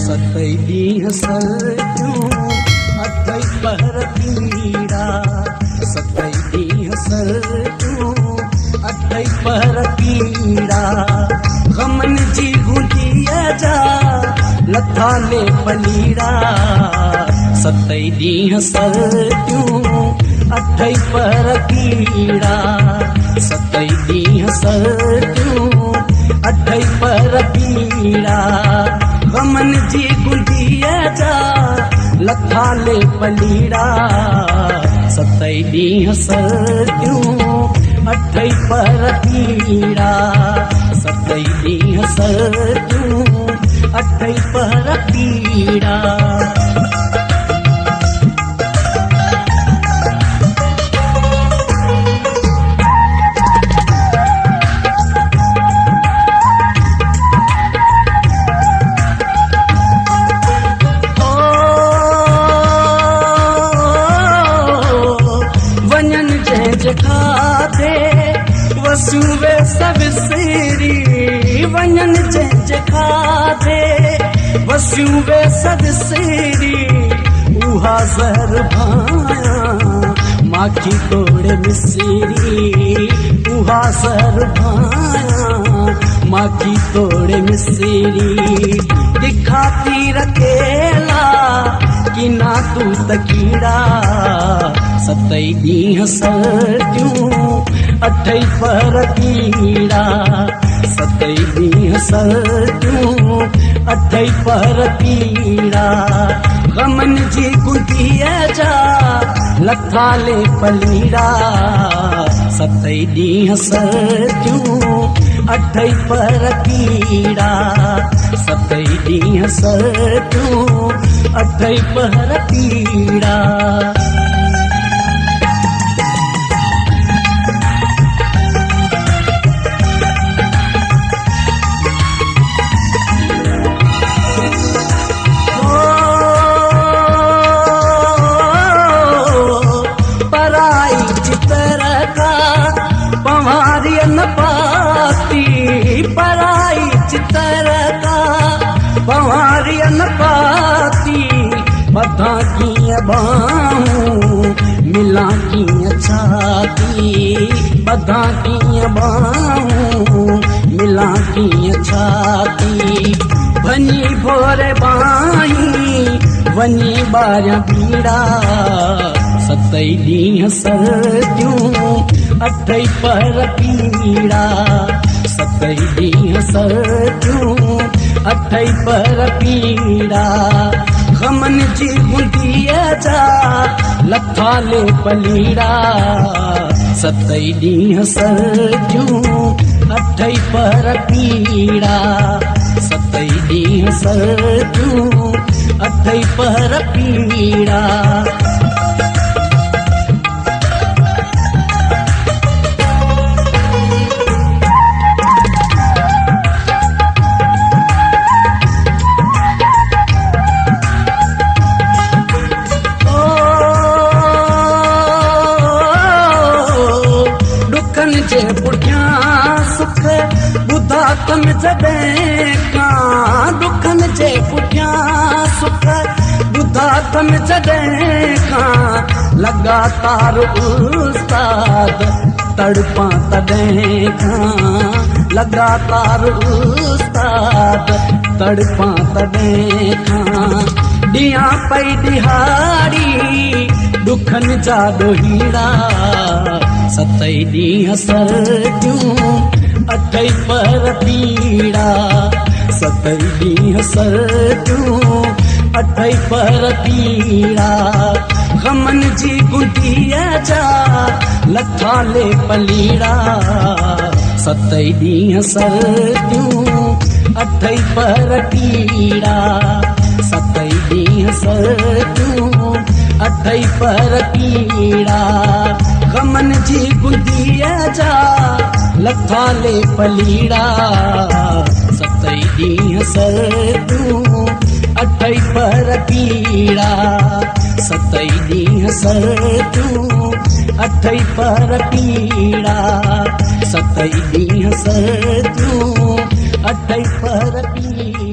सतई ॾींहं सर्दियूं अथई पहर पीड़ा सतई ॾींहं सर्दियूं अथई पहर पीड़ा गमन जी गुंजीअ जा लथा ले पलीड़ा सतई ॾींहं सर्दियूं अथई पहर पीड़ा सतई ॾींहं सर्दियूं अथई पहर पीड़ा गमन जी गुंजीअ जा लथा ले पलीड़ा सतई ॾींहं सर्दियूं अथई पहर पीड़ा सतई ॾींहं सर्दियूं अथई पहर पीड़ा खाधे वसूवे सब सेरी वञन जंहिंजे खाधे वसूवे सब सेरी उहा ज़हर भाया माखी तोड़े मिसेरी उहा ज़हर भाया माखी तोड़े मिसेरी दिखाती रखेला कि ना तू तकीड़ा सतई ॾींहं सर्दियूं अथई पहर पीड़ा सतई ॾींहं सर्दियूं अथई पहर पीड़ा गमन जी गुंजीअ जा लथा ले पलीड़ा सतई ॾींहं सर्दियूं अथई पहर पीड़ा सतई ॾींहं सर्दियूं अथई पहर पीड़ा न पाती पराई चितर का पवारिय न पाती बधा कीअं बाहूं मिला कीअं छाती बधा कीअं बाहूं मिला कीअं छाती वञी भोरे बाही वञी ॿारियां पीड़ा सतई ॾींहं सर्दियूं अथई पहर पीड़ा सतई ॾींहं सर्दियूं अथई पहर पीड़ा गमन जी गुंजीअ जा लथा ले पलीड़ा सतई ॾींहं सर्दियूं अथई पहर पीड़ा सतई ॾींहं सर्दियूं अथई पहर पीड़ा जे पुठियां सुख ॿुधा तम जॾहिं खां दुखन जे पुठियां सुख ॿुधा तम जॾहिं खां लगातार उस्ताद तड़पां तॾहिं खां लगातार उस्ताद तड़पां तॾहिं खां ॾियां पई दिहाड़ी दुखन जा ॾोहीड़ा सतई ॾींहं सर्दियूं अथई पहर पीड़ा सतई ॾींहं सर्दियूं अथई पहर पीड़ा गमन जी गुंजीअ जा लथा ले पलीड़ा सतई ॾींहं सर्दियूं अथई पहर पीड़ा सतई ॾींहं सर्दियूं अथई पहर पीड़ा गमन जी गुंजीअ जा लथा ले पलीड़ा सतई ॾींहं सर्दियूं अथई पहर पीड़ा सतई ॾींहं सर्दियूं अथई पहर पीड़ा सतई ॾींहं सर्दियूं अथई पहर पीड़ा।